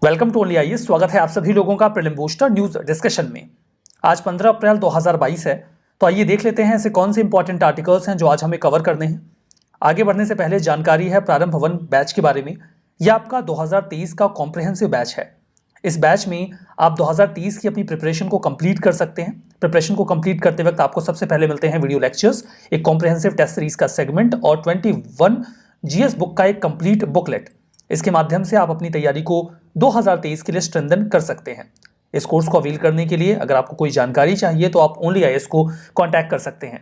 Welcome to only IAS. स्वागत है आप सभी लोगों का प्रीलिम बूस्टर न्यूज डिस्कशन में। आज 15 अप्रैल 2022 है, तो आइए देख लेते हैं ऐसे कौन से इंपॉर्टेंट आर्टिकल्स हैं जो आज हमें कवर करने हैं। आगे बढ़ने से पहले जानकारी है प्रारंभ भवन बैच के बारे में। यह आपका 2023 का कॉम्प्रिहेंसिव बैच है। इस बैच में आप 2023 की अपनी प्रिपरेशन को कंप्लीट कर सकते हैं। प्रिपरेशन को कंप्लीट करते वक्त आपको सबसे पहले मिलते हैं वीडियो लेक्चर्स, एक कॉम्प्रिहेंसिव टेस्ट सीरीज का सेगमेंट और 21 जीएस बुक का एक कंप्लीट बुकलेट। इसके माध्यम से आप अपनी तैयारी को 2023 के लिए स्ट्रेंथन कर सकते हैं। इस कोर्स को अवेल करने के लिए अगर आपको कोई जानकारी चाहिए तो आप ओनली आईएएस को कांटेक्ट कर सकते हैं।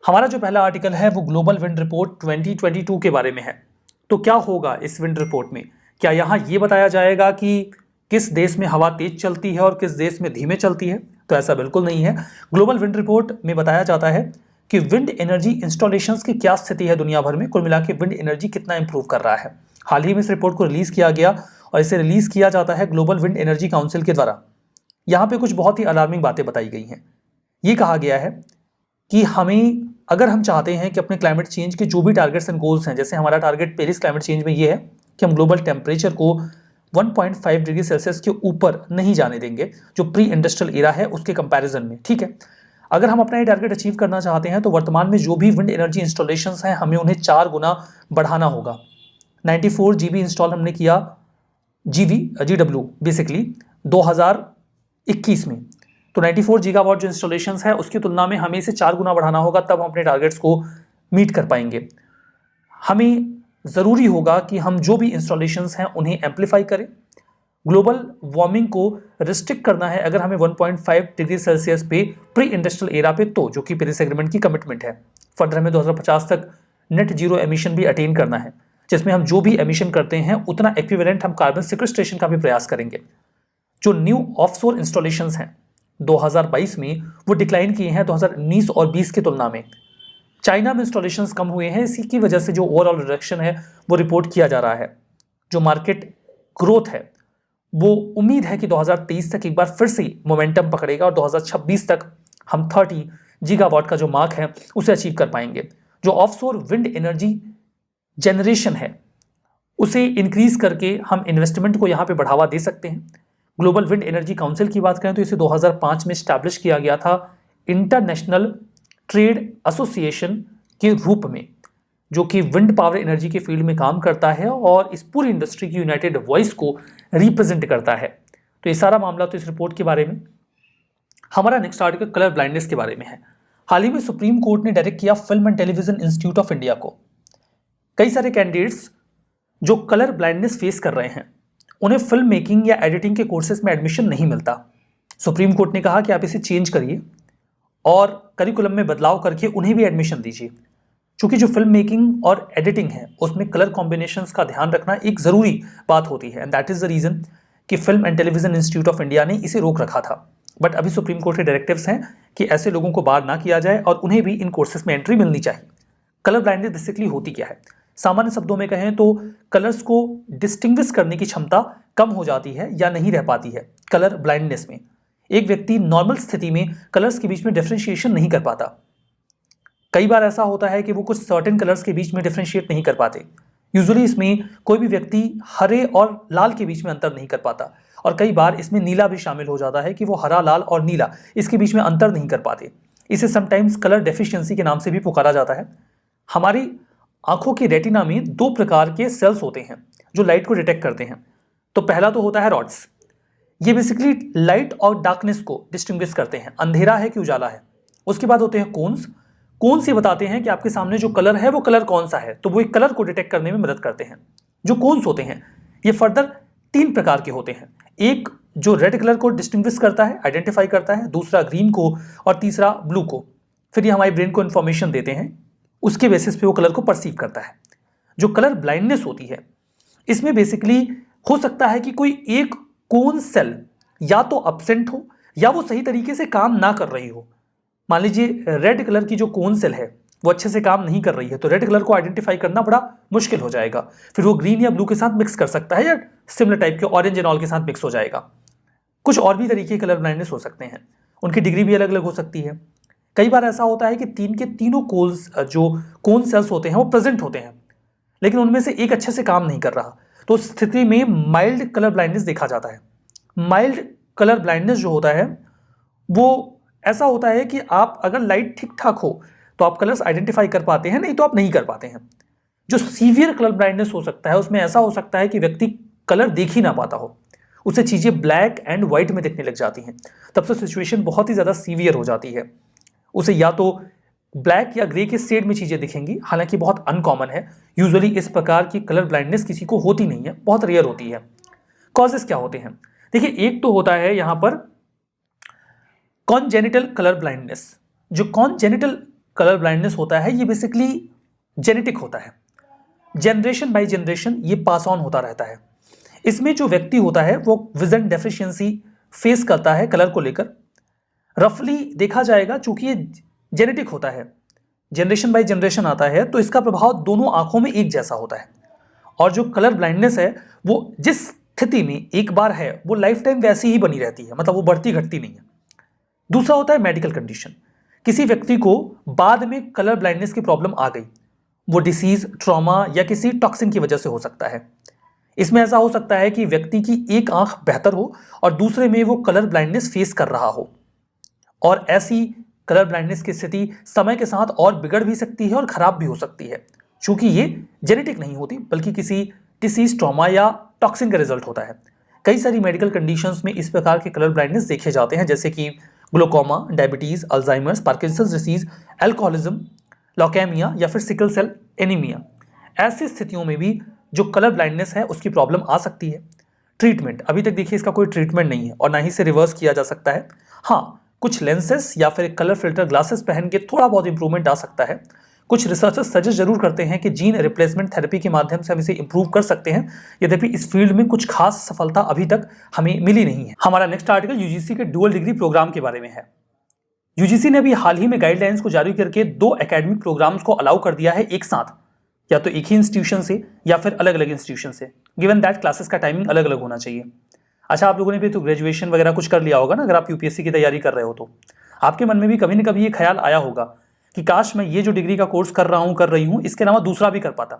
हमारा जो पहला आर्टिकल है वो ग्लोबल विंड रिपोर्ट 2022 के बारे में है। तो क्या होगा इस विंड रिपोर्ट में? क्या यहाँ ये बताया जाएगा कि किस देश में हवा तेज चलती है और किस देश में धीमे चलती है? तो ऐसा बिल्कुल नहीं है। ग्लोबल विंड रिपोर्ट में बताया जाता है कि विंड एनर्जी इंस्टॉलेशंस की क्या स्थिति है दुनिया भर में, कुल मिला के विंड एनर्जी कितना इंप्रूव कर रहा है। हाल ही में इस रिपोर्ट को रिलीज किया गया और इसे रिलीज किया जाता है ग्लोबल विंड एनर्जी काउंसिल के द्वारा। यहाँ पे कुछ बहुत ही अलार्मिंग बातें बताई गई हैं। ये कहा गया है कि अगर हम चाहते हैं कि अपने क्लाइमेट चेंज के जो भी टारगेट्स एंड गोल्स हैं, जैसे हमारा टारगेट पेरिस क्लाइमेट चेंज में ये है कि हम ग्लोबल टेम्परेचर को 1.5 डिग्री सेल्सियस के ऊपर नहीं जाने देंगे, जो प्री इंडस्ट्रियल एरा है उसके कंपैरिजन में। ठीक है, अगर हम अपना ये टारगेट अचीव करना चाहते हैं तो वर्तमान में जो भी विंड एनर्जी इंस्टॉलेशंस हैं हमें उन्हें 4 गुना बढ़ाना होगा। 94 जीबी इंस्टॉल हमने किया जीडब्ल्यू बेसिकली 2021 में, तो 94 गीगावाट जो इंस्टॉलेशंस है उसकी तुलना में हमें इसे 4 गुना बढ़ाना होगा, तब हम अपने टारगेट्स को मीट कर पाएंगे। हमें ज़रूरी होगा कि हम जो भी इंस्टॉलेशंस हैं उन्हें एम्पलीफाई करें। ग्लोबल वार्मिंग को रिस्ट्रिक्ट करना है अगर हमें 1.5 डिग्री सेल्सियस पे प्री इंडस्ट्रियल एरा पे, तो जो कि पेरिस एग्रीमेंट की कमिटमेंट है। फर्दर हमें 2050 तक नेट जीरो एमिशन भी अटेन करना है, जिसमें हम जो भी एमिशन करते हैं उतना एक्विवेलेंट हम कार्बन सिक्वेस्ट्रेशन का भी प्रयास करेंगे। जो न्यू ऑफशोर इंस्टॉलेशंस हैं 2022 में वो डिक्लाइन किए हैं 2019 और 20 की तुलना में। चाइना में इंस्टॉलेशंस कम हुए हैं, इसी की वजह से जो ओवरऑल रिडक्शन है वो रिपोर्ट किया जा रहा है। जो मार्केट ग्रोथ है वो उम्मीद है कि 2023 तक एक बार फिर से मोमेंटम पकड़ेगा और 2026 तक हम 30 गीगावाट का जो मार्क है उसे अचीव कर पाएंगे। जो ऑफशोर विंड एनर्जी जनरेशन है उसे इंक्रीज करके हम इन्वेस्टमेंट को यहाँ पे बढ़ावा दे सकते हैं। ग्लोबल विंड एनर्जी काउंसिल की बात करें तो इसे 2005 में स्टैब्लिश किया गया था इंटरनेशनल ट्रेड एसोसिएशन के रूप में, जो कि विंड पावर एनर्जी के फील्ड में काम करता है और इस पूरी इंडस्ट्री की यूनाइटेड वॉइस को रिप्रेजेंट करता है। तो ये सारा मामला तो इस रिपोर्ट के बारे में। हमारा नेक्स्ट आर्टिकल कलर ब्लाइंडनेस के बारे में है। हाल ही में सुप्रीम कोर्ट ने डायरेक्ट किया film and television institute of India को। कई सारे कैंडिडेट्स जो कलर ब्लाइंडनेस फेस कर रहे हैं उन्हें फिल्म मेकिंग या एडिटिंग के कोर्सेज में एडमिशन नहीं मिलता। सुप्रीम कोर्ट ने कहा कि आप इसे चेंज करिए और करिकुलम में बदलाव करके उन्हें भी एडमिशन दीजिए। चूंकि जो फिल्म मेकिंग और एडिटिंग है उसमें कलर कॉम्बिनेशंस का ध्यान रखना एक ज़रूरी बात होती है, and that is the reason कि film and television institute of India ने इसे रोक रखा था। बट अभी सुप्रीम कोर्ट के डायरेक्टिव्स हैं कि ऐसे लोगों को बार ना किया जाए और उन्हें भी इन कोर्सेज में एंट्री मिलनी चाहिए। कलर ब्लाइंडनेस बेसिकली होती क्या है? सामान्य शब्दों में कहें तो कलर्स को डिस्टिंग्विश करने की क्षमता कम हो जाती है या नहीं रह पाती है कलर ब्लाइंडनेस में। एक व्यक्ति नॉर्मल स्थिति में कलर्स के बीच में डिफरेंशिएशन नहीं कर पाता। कई बार ऐसा होता है कि वो कुछ सर्टेन कलर्स के बीच में डिफरेंशिएट नहीं कर पाते। यूजुअली इसमें कोई भी व्यक्ति हरे और लाल के बीच में अंतर नहीं कर पाता, और कई बार इसमें नीला भी शामिल हो जाता है कि वो हरा, लाल और नीला इसके बीच में अंतर नहीं कर पाते। इसे समटाइम्स कलर डेफिशिएंसी के नाम से भी पुकारा जाता है। हमारी आंखों की रेटिना में 2 प्रकार के सेल्स होते हैं जो लाइट को डिटेक्ट करते हैं। तो पहला तो होता है रॉड्स। ये बेसिकली लाइट और डार्कनेस को डिस्टिंग्विश करते हैं, अंधेरा है कि उजाला है। उसके बाद होते हैं कोन्स। कोन्स ये बताते हैं कि आपके सामने जो कलर है वो कलर कौन सा है, तो वो एक कलर को डिटेक्ट करने में मदद करते हैं। जो कोन्स होते हैं ये फर्दर 3 प्रकार के होते हैं। एक जो रेड कलर को डिस्टिंग्विश करता है, आइडेंटिफाई करता है, दूसरा ग्रीन को और तीसरा ब्लू को। फिर ये हमारे ब्रेन को इन्फॉर्मेशन देते हैं, उसके बेसिस पे वो कलर को परसीव करता है। जो कलर ब्लाइंडनेस होती है इसमें बेसिकली हो सकता है कि कोई एक कोन सेल या तो अब्सेंट हो या वो सही तरीके से काम ना कर रही हो। मान लीजिए रेड कलर की जो कोन सेल है वो अच्छे से काम नहीं कर रही है, तो रेड कलर को आइडेंटिफाई करना बड़ा मुश्किल हो जाएगा। फिर वो ग्रीन या ब्लू के साथ मिक्स कर सकता है या सिमिलर टाइप के ऑरेंज एंड ऑल के साथ मिक्स हो जाएगा। कुछ और भी तरीके कलर ब्लाइंडनेस हो सकते हैं, उनकी डिग्री भी अलग अलग हो सकती है। कई बार ऐसा होता है कि 3 के तीनों कोल्स जो कोन सेल्स होते हैं वो प्रेजेंट होते हैं, लेकिन उनमें से एक अच्छे से काम नहीं कर रहा, तो उस स्थिति में माइल्ड कलर ब्लाइंडनेस देखा जाता है। माइल्ड कलर ब्लाइंडनेस जो होता है वो ऐसा होता है कि आप अगर लाइट ठीक ठाक हो तो आप कलर्स आइडेंटिफाई कर पाते हैं, नहीं तो आप नहीं कर पाते हैं। जो सीवियर कलर ब्लाइंडनेस हो सकता है उसमें ऐसा हो सकता है कि व्यक्ति कलर देख ही ना पाता हो, उसे चीजें ब्लैक एंड व्हाइट में दिखने लग जाती हैं। तब से सिचुएशन बहुत ही ज्यादा सीवियर हो जाती है। उसे या तो ब्लैक या ग्रे के शेड में चीजें दिखेंगी, हालांकि बहुत अनकॉमन है। यूजुअली इस प्रकार की कलर ब्लाइंडनेस किसी को होती नहीं है, बहुत रेयर होती है। कॉजेस क्या होते हैं? देखिए, एक तो होता है यहां पर कॉन्जेनिटल कलर ब्लाइंडनेस। जो कॉन्जेनिटल कलर ब्लाइंडनेस होता है ये बेसिकली जेनेटिक होता है, जनरेशन बाय जनरेशन ये पास ऑन होता रहता है। इसमें जो व्यक्ति होता है वो विजन डेफिशिएंसी फेस करता है कलर को लेकर। रफली देखा जाएगा, चूंकि ये जेनेटिक होता है, जनरेशन बाय जनरेशन आता है, तो इसका प्रभाव दोनों आंखों में एक जैसा होता है। और जो कलर ब्लाइंडनेस है वो जिस स्थिति में एक बार है वो लाइफ टाइम वैसी ही बनी रहती है, मतलब वो बढ़ती घटती नहीं है। दूसरा होता है मेडिकल कंडीशन। किसी व्यक्ति को बाद में कलर ब्लाइंडनेस की प्रॉब्लम आ गई, वो डिसीज, ट्रॉमा या किसी टॉक्सिन की वजह से हो सकता है। इसमें ऐसा हो सकता है कि व्यक्ति की एक आंख बेहतर हो और दूसरे में वो कलर ब्लाइंडनेस फेस कर रहा हो, और ऐसी कलर ब्लाइंडनेस की स्थिति समय के साथ और बिगड़ भी सकती है और खराब भी हो सकती है, क्योंकि ये जेनेटिक नहीं होती बल्कि किसी डिसीज, ट्रॉमा या टॉक्सिन का रिजल्ट होता है। कई सारी मेडिकल कंडीशंस में इस प्रकार के कलर ब्लाइंडनेस देखे जाते हैं, जैसे कि glaucoma, diabetes, Alzheimer's, Parkinson's disease, alcoholism, leukaemia या फिर सिकल सेल एनीमिया। ऐसी स्थितियों में भी जो कलर ब्लाइंडनेस है उसकी प्रॉब्लम आ सकती है। ट्रीटमेंट, अभी तक देखिए इसका कोई ट्रीटमेंट नहीं है और ना ही इसे रिवर्स किया जा सकता है। हाँ, कुछ लेंसेस या फिर कलर फिल्टर ग्लासेस पहन के थोड़ा बहुत इंप्रूवमेंट आ सकता है। कुछ रिसर्चर्स सजेस्ट जरूर करते हैं कि जीन रिप्लेसमेंट थेरेपी के माध्यम से हम इसे इंप्रूव कर सकते हैं, यद्यपि इस फील्ड में कुछ खास सफलता अभी तक हमें मिली नहीं है। हमारा नेक्स्ट आर्टिकल यूजीसी के डुअल डिग्री प्रोग्राम के बारे में है। यूजीसी ने अभी हाल ही में गाइडलाइंस को जारी करके 2 एकेडमिक प्रोग्राम्स को अलाउ कर दिया है एक साथ, या तो एक ही इंस्टीट्यूशन से या फिर अलग अलग इंस्टीट्यूशन से, गिवन दैट क्लासेस का टाइमिंग अलग अलग होना चाहिए। अच्छा, आप लोगों ने भी तो ग्रेजुएशन वगैरह कुछ कर लिया होगा ना, अगर आप यूपीएससी की तैयारी कर रहे हो तो आपके मन में भी कभी न कभी ये ख्याल आया होगा कि काश मैं ये जो डिग्री का कोर्स कर रही हूँ इसके अलावा दूसरा भी कर पाता।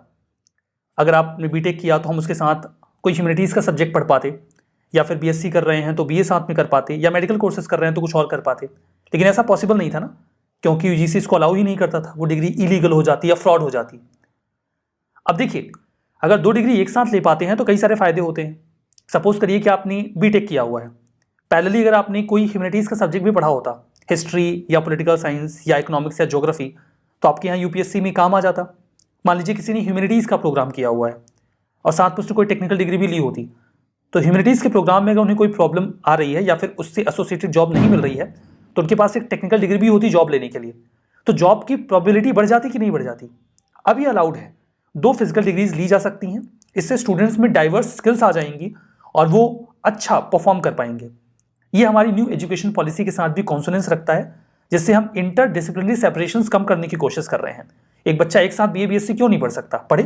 अगर आपने बीटेक किया तो हम उसके साथ कोई ह्यूमैनिटीज़ का सब्जेक्ट पढ़ पाते, या फिर बीएससी कर रहे हैं तो बीए साथ में कर पाते, या मेडिकल कोर्सेज कर रहे हैं तो कुछ और कर पाते। लेकिन ऐसा पॉसिबल नहीं था ना, क्योंकि यूजीसी इसको अलाउ ही नहीं करता था। वो डिग्री इलीगल हो जाती या फ्रॉड हो जाती। अब देखिए, अगर 2 डिग्री एक साथ ले पाते हैं तो कई सारे फायदे होते हैं। सपोज करिए कि आपने बीटेक किया हुआ है, पैरेलली अगर आपने कोई ह्यूमैनिटीज़ का सब्जेक्ट भी पढ़ा होता, हिस्ट्री या पॉलिटिकल साइंस या इकोनॉमिक्स या ज्योग्राफी, तो आपके यहाँ यूपीएससी में काम आ जाता। मान लीजिए किसी ने ह्यूमैनिटीज़ का प्रोग्राम किया हुआ है और साथ में उसने कोई टेक्निकल डिग्री भी ली होती, तो ह्यूमैनिटीज़ के प्रोग्राम में अगर उन्हें कोई प्रॉब्लम आ रही है या फिर उससे एसोसिएटेड जॉब नहीं मिल रही है, तो उनके पास एक टेक्निकल डिग्री भी होती जॉब लेने के लिए, तो जॉब की प्रोबेबिलिटी बढ़ जाती कि नहीं बढ़ जाती। अब ये अलाउड है, 2 फिजिकल डिग्रीज ली जा सकती हैं। इससे स्टूडेंट्स में डाइवर्स स्किल्स आ जाएंगी और वो अच्छा परफॉर्म कर पाएंगे। ये हमारी न्यू एजुकेशन पॉलिसी के साथ भी कॉन्सोनेंस रखता है, जिससे हम इंटर डिसिप्लिनरी सेपरेशंस कम करने की कोशिश कर रहे हैं। एक बच्चा एक साथ बीए बीएससी क्यों नहीं पढ़ सकता, पढ़े।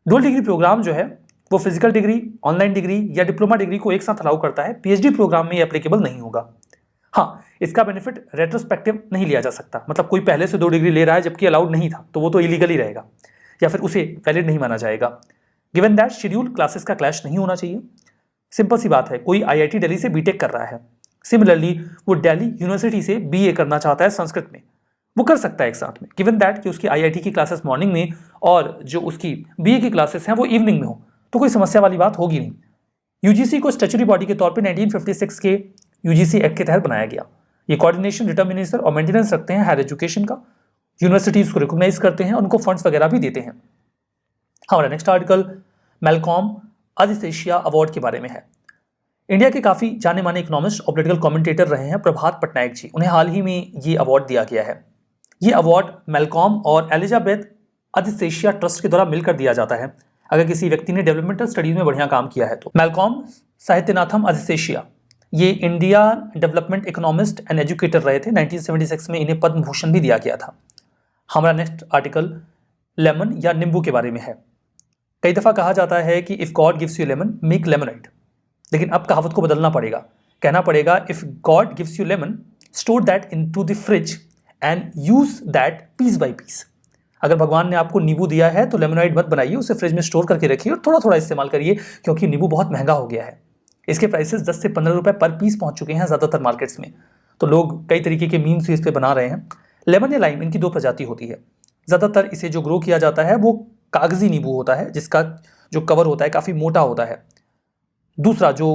डुअल डिग्री प्रोग्राम जो है वो फिजिकल डिग्री, ऑनलाइन डिग्री या डिप्लोमा डिग्री को एक साथ अलाउ करता है। पीएचडी प्रोग्राम में ये एप्लीकेबल नहीं होगा। हाँ, इसका बेनिफिट रेट्रोस्पेक्टिव नहीं लिया जा सकता, मतलब कोई पहले से 2 डिग्री ले रहा है जबकि अलाउड नहीं था तो वो तो इलीगल ही रहेगा या फिर उसे वैलिड नहीं माना जाएगा। गिवन दैट शेड्यूल क्लासेस का क्लैश नहीं होना चाहिए। सिंपल सी बात है, कोई आईआईटी दिल्ली से बीटेक कर रहा है, सिमिलरली वो दिल्ली यूनिवर्सिटी से बीए करना चाहता है संस्कृत में, वो कर सकता है एक साथ में, गिवन दैट कि उसकी आईआईटी की क्लासेस मॉर्निंग में और जो उसकी बीए की क्लासेस हैं वो इवनिंग में हो, तो कोई समस्या वाली बात होगी नहीं। यूजीसी को स्टैट्यूटरी बॉडी के तौर पे 1956 के यूजीसी एक्ट के तहत बनाया गया। ये कोऑर्डिनेशन, डिटर्मिनेशन और मेंटेनेंस रखते हैं हायर एजुकेशन का, यूनिवर्सिटीज को रिकॉग्नाइज करते हैं, उनको फंड्स वगैरह भी देते हैं। हमारा नेक्स्ट आर्टिकल मैल्कॉम अदिशेशिया अवार्ड के बारे में है। इंडिया के काफी जाने माने इकोनॉमिस्ट और पॉलिटिकल कमेंटेटर रहे हैं प्रभात पटनायक जी, उन्हें हाल ही में ये अवार्ड दिया गया है। ये अवार्ड मैल्कॉम और एलिजाबेथ अदिशेशिया ट्रस्ट के द्वारा मिलकर दिया जाता है अगर किसी व्यक्ति ने डेवलपमेंटल स्टडीज में बढ़िया काम किया है तो। मैल्कॉम साहित्यनाथम अदिशेशिया ये India development economist and educator रहे थे। 1976 में इन्हें पद्म भूषण भी दिया गया था। हमारा नेक्स्ट आर्टिकल लेमन या नींबू के बारे में है। कई दफा कहा जाता है कि if God gives you lemon make lemonade, लेकिन अब कहावत को बदलना पड़ेगा, कहना पड़ेगा if God gives you lemon store that into the fridge and use that piece by piece. अगर भगवान ने आपको नींबू दिया है तो लेमोनाइड मत बनाइए, उसे फ्रिज में स्टोर करके रखिए और थोड़ा थोड़ा इस्तेमाल करिए, क्योंकि नींबू बहुत महंगा हो गया है। इसके प्राइसेस 10 से 15 रुपए पर पीस पहुंच चुके हैं ज़्यादातर मार्केट्स में। तो लोग कई तरीके के मीम्स इस पे बना रहे हैं। लेमन या लाइम, इनकी 2 प्रजाति होती है। ज़्यादातर इसे जो ग्रो किया जाता है वो कागजी नींबू होता है, जिसका जो कवर होता है काफ़ी मोटा होता है। दूसरा जो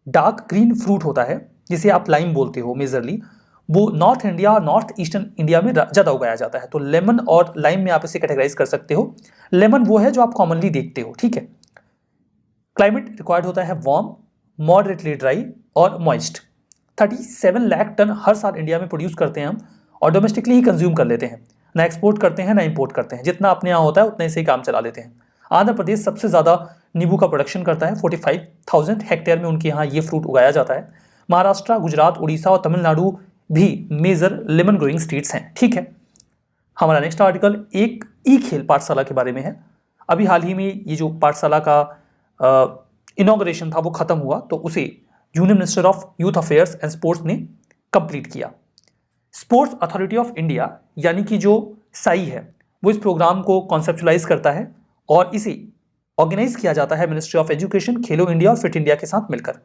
डार्क ग्रीन फ्रूट होता है, जिसे आप लाइम बोलते हो मेजरली, वो नॉर्थ इंडिया और नॉर्थ ईस्टर्न इंडिया में ज़्यादा उगाया जाता है। तो लेमन और लाइम में आप इसे कैटेगराइज कर सकते हो। लेमन वो है जो आप कॉमनली देखते हो, ठीक है। क्लाइमेट रिक्वायर्ड होता है वार्म, मॉडरेटली ड्राई और मॉइस्ट। 37 लाख टन हर साल इंडिया में प्रोड्यूस करते हैं हम, और डोमेस्टिकली ही कंज्यूम कर लेते हैं, ना एक्सपोर्ट करते हैं ना इंपोर्ट करते हैं। जितना अपने यहाँ होता है उतने से ही काम चला लेते हैं। आंध्र प्रदेश सबसे ज़्यादा नींबू का प्रोडक्शन करता है, 45,000 हेक्टेयर में उनके यहाँ ये फ्रूट उगाया जाता है। महाराष्ट्र, गुजरात, उड़ीसा और तमिलनाडु भी मेजर लेमन ग्रोइंग स्टेट्स हैं, ठीक है। हमारा नेक्स्ट आर्टिकल एक ई खेल पाठशाला के बारे में है। अभी हाल ही में ये जो पाठशाला का इनॉग्रेशन था वो खत्म हुआ, तो उसे union minister of youth affairs and sports ने कंप्लीट किया। स्पोर्ट्स अथॉरिटी ऑफ इंडिया यानी कि जो साई है, वो इस प्रोग्राम को कॉन्सेप्चुलाइज करता है और इसे ऑर्गेनाइज किया जाता है ministry of education, Khelo India और फिट इंडिया के साथ मिलकर।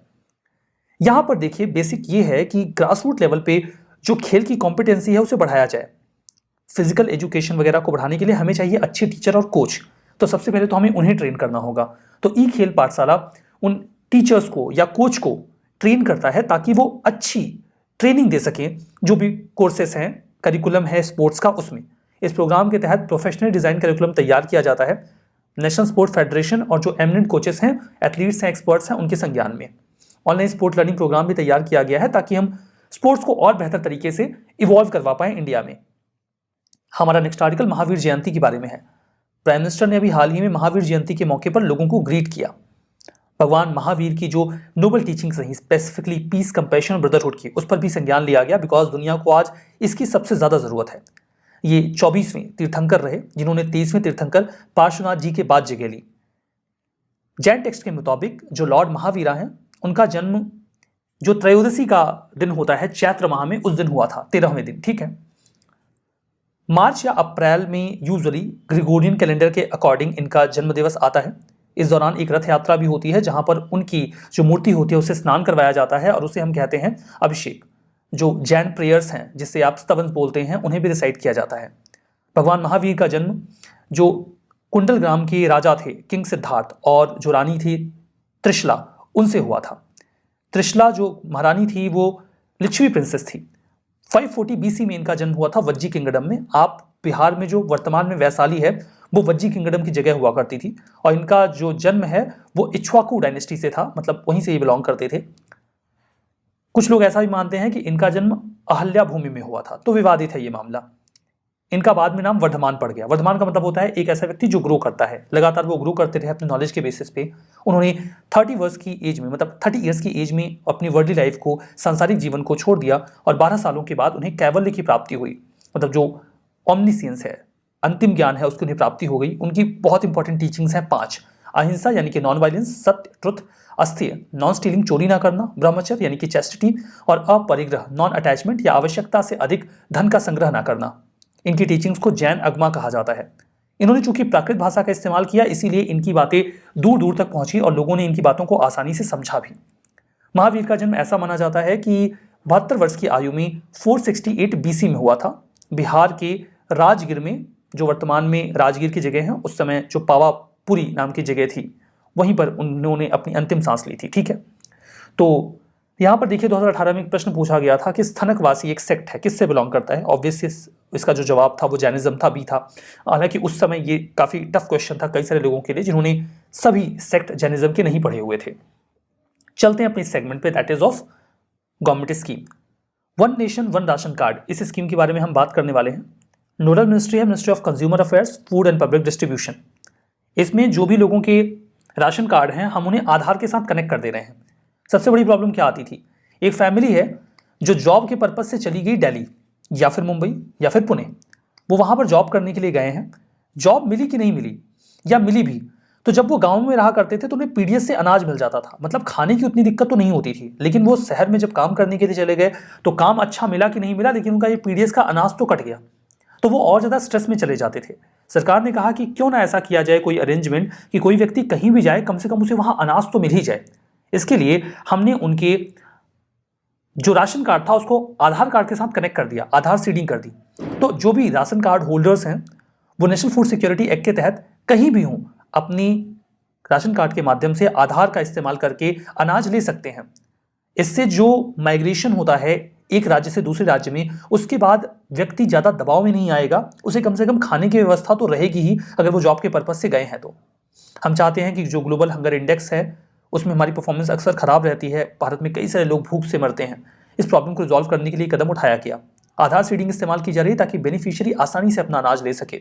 यहां पर देखिए बेसिक ये है कि ग्रास रूट लेवल पे जो खेल की कॉम्पिटेंसी है उसे बढ़ाया जाए। फिजिकल एजुकेशन वगैरह को बढ़ाने के लिए हमें चाहिए अच्छे टीचर और कोच, तो सबसे पहले तो हमें उन्हें ट्रेन करना होगा। तो ई खेल पाठशाला उन टीचर्स को या कोच को ट्रेन करता है ताकि वो अच्छी ट्रेनिंग दे सकें, जो भी कोर्सेस हैं, करिकुलम है स्पोर्ट्स का, उसमें। इस प्रोग्राम के तहत प्रोफेशनल डिजाइन करिकुलम तैयार किया जाता है नेशनल स्पोर्ट फेडरेशन और जो एमिनेंट कोचेस हैं, एथलीट्स हैं, एक्सपर्ट्स हैं, उनके संज्ञान में। ऑनलाइन स्पोर्ट लर्निंग प्रोग्राम भी तैयार किया गया है ताकि हम स्पोर्ट्स को और बेहतर तरीके से इवॉल्व करवा पाएं इंडिया में। हमारा नेक्स्ट आर्टिकल महावीर जयंती के बारे में है। प्राइम मिनिस्टर ने अभी हाल ही में महावीर जयंती के मौके पर लोगों को ग्रीट किया। भगवान महावीर की जो नोबल टीचिंग्स रही, स्पेसिफिकली पीस, कंपैशन और ब्रदरहुड की, उस पर भी संज्ञान लिया गया, बिकॉज दुनिया को आज इसकी सबसे ज़्यादा ज़रूरत है। ये 24वें तीर्थंकर रहे जिन्होंने 23वें तीर्थंकर पार्श्वनाथ जी के बाद जगह ली। जैन टेक्स्ट के मुताबिक जो लॉर्ड महावीरा हैं, उनका जन्म जो त्रयोदशी का दिन होता है चैत्र माह में, उस दिन हुआ था, 13वें दिन, ठीक है। मार्च या अप्रैल में यूजुअली ग्रिगोरियन कैलेंडर के अकॉर्डिंग इनका जन्म दिवस आता है। इस दौरान एक रथ यात्रा भी होती है जहां पर उनकी जो मूर्ति होती है उसे स्नान करवाया जाता है और उसे हम कहते हैं अभिषेक। जो जैन प्रेयर्स हैं, जिससे आप स्तवन बोलते हैं, उन्हें भी रिसाइट किया जाता है। भगवान महावीर का जन्म जो कुंडल ग्राम के राजा थे किंग सिद्धार्थ और जो रानी थी त्रिशला, उनसे हुआ था। त्रिशला जो महारानी थी वो लिच्छवी प्रिंसेस थी। 540 BC में इनका जन्म हुआ था वज्जी किंगडम में। आप बिहार में जो वर्तमान में वैशाली है वो वज्जी किंगडम की जगह हुआ करती थी, और इनका जो जन्म है वो इक्ष्वाकु डायनेस्टी से था, मतलब वहीं से ये बिलोंग करते थे। कुछ लोग ऐसा भी मानते हैं कि इनका जन्म अहल्या भूमि में हुआ था, तो विवादित है ये मामला। इनका बाद में नाम वर्धमान पड़ गया। वर्धमान का मतलब होता है एक ऐसा व्यक्ति जो ग्रो करता है, लगातार वो ग्रो करते रहे अपने नॉलेज के बेसिस पे। उन्होंने 30 वर्ष की एज में, मतलब 30 ईयर्स की एज में अपनी वर्ल्डली लाइफ को, सांसारिक जीवन को छोड़ दिया, और 12 सालों के बाद उन्हें कैवल्य की प्राप्ति हुई, मतलब जो ऑमनिसियंस है, अंतिम ज्ञान है, उसकी उन्हें प्राप्ति हो गई। उनकी बहुत इंपॉर्टेंट टीचिंग्स हैं 5। अहिंसा यानी कि नॉन वायलेंस, सत्य, ट्रुथ, अस्थिर, नॉन स्टीलिंग, चोरी ना करना, ब्रह्मचर्य यानी कि चैस्टिटी, और अपरिग्रह, नॉन अटैचमेंट या आवश्यकता से अधिक धन का संग्रह ना करना। इनकी टीचिंग्स को जैन अगमा कहा जाता है। इन्होंने चूंकि प्राकृत भाषा का इस्तेमाल किया, इसीलिए इनकी बातें दूर दूर तक पहुंची और लोगों ने इनकी बातों को आसानी से समझा भी। महावीर का जन्म ऐसा माना जाता है कि 72 वर्ष की आयु में 468 BC में हुआ था। बिहार के राजगीर में, जो वर्तमान में राजगीर की जगह है, उस समय जो पावापुरी नाम की जगह थी, वहीं पर उन्होंने अपनी अंतिम सांस ली थी, ठीक है। तो यहाँ पर देखिए 2018 में एक प्रश्न पूछा गया था कि स्थनकवासी एक सेक्ट है, किससे बिलोंग करता है। ऑब्वियसली इसका जो जवाब था वो जैनिज्म था, भी था। हालांकि उस समय ये काफ़ी टफ क्वेश्चन था कई सारे लोगों के लिए जिन्होंने सभी सेक्ट जैनिज्म के नहीं पढ़े हुए थे। चलते हैं अपने सेगमेंट पे, that is of government scheme. One nation one ration card, इस स्कीम के बारे में हम बात करने वाले हैं। नोडल मिनिस्ट्री है ministry of consumer affairs, food and public distribution. इसमें जो भी लोगों के राशन कार्ड हैं, हम उन्हें आधार के साथ कनेक्ट कर दे रहे हैं। सबसे बड़ी प्रॉब्लम क्या आती थी, एक फैमिली है जो जॉब के पर्पज से चली गई दिल्ली या फिर मुंबई या फिर पुणे, वो वहाँ पर जॉब करने के लिए गए हैं। जॉब मिली कि नहीं मिली, या मिली भी, तो जब वो गांव में रहा करते थे तो उन्हें पीडीएस से अनाज मिल जाता था, मतलब खाने की उतनी दिक्कत तो नहीं होती थी। लेकिन वो शहर में जब काम करने के लिए चले गए तो काम अच्छा मिला कि नहीं मिला, लेकिन उनका ये पीडीएस का अनाज तो कट गया, तो वो और ज़्यादा स्ट्रेस में चले जाते थे। सरकार ने कहा कि क्यों ना ऐसा किया जाए कोई अरेंजमेंट कि कोई व्यक्ति कहीं भी जाए कम से कम उसे वहां अनाज तो मिल ही जाए। इसके लिए हमने उनके जो राशन कार्ड था उसको आधार कार्ड के साथ कनेक्ट कर दिया, आधार सीडिंग कर दी। तो जो भी राशन कार्ड होल्डर्स हैं वो नेशनल फूड सिक्योरिटी एक्ट के तहत कहीं भी हों अपनी राशन कार्ड के माध्यम से आधार का इस्तेमाल करके अनाज ले सकते हैं। इससे जो माइग्रेशन होता है एक राज्य से दूसरे राज्य में, उसके बाद व्यक्ति ज़्यादा दबाव में नहीं आएगा, उसे कम से कम खाने की व्यवस्था तो रहेगी ही अगर वो जॉब के पर्पज से गए हैं तो। हम चाहते हैं कि जो ग्लोबल हंगर इंडेक्स है उसमें हमारी परफॉर्मेंस अक्सर खराब रहती है, भारत में कई सारे लोग भूख से मरते हैं। इस प्रॉब्लम को रिजॉल्व करने के लिए कदम उठाया गया। आधार सीडिंग इस्तेमाल की जा रही है ताकि बेनिफिशियरी आसानी से अपना अनाज ले सके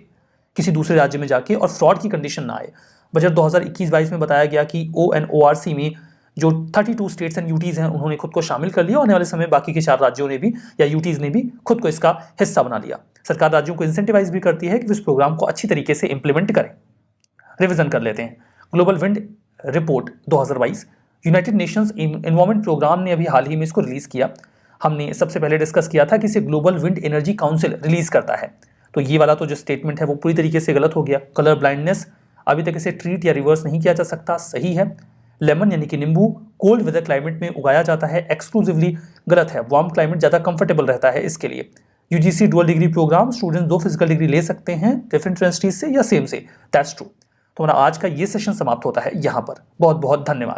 किसी दूसरे राज्य में जाके और फ्रॉड की कंडीशन ना आए। बजट 2021-22 में बताया गया कि ONORC में जो 32 स्टेट्स एंड यूटीज हैं उन्होंने खुद को शामिल कर लिया। आने वाले समय बाकी के 4 राज्यों ने भी या यूटीज ने भी खुद को इसका हिस्सा बना लिया। सरकार राज्यों को इंसेंटिवाइज भी करती है कि इस प्रोग्राम को अच्छी तरीके से इंप्लीमेंट करें। रिवीजन कर लेते हैं। Global wind report 2022 United Nations Environment Programme ने अभी हाल ही में इसको रिलीज किया। हमने सबसे पहले डिस्कस किया था कि इसे global wind energy council release करता है। तो ये वाला तो जो स्टेटमेंट है वो पूरी तरीके से गलत हो गया। कलर ब्लाइंडनेस, अभी तक इसे ट्रीट या रिवर्स नहीं किया जा सकता, सही है। लेमन यानी कि नींबू कोल्ड वेदर क्लाइमेट में उगाया जाता है, एक्सक्लूसिवली गलत है। वार्म क्लाइमेट ज़्यादा कंफर्टेबल रहता है इसके लिए। UGC dual degree programme, students 2 physical degree ले सकते हैं डिफरेंट यूनिवर्सिटीज से या सेम से, दैट्स ट्रू। तो हमारा आज का ये सेशन समाप्त होता है यहाँ पर। बहुत बहुत धन्यवाद।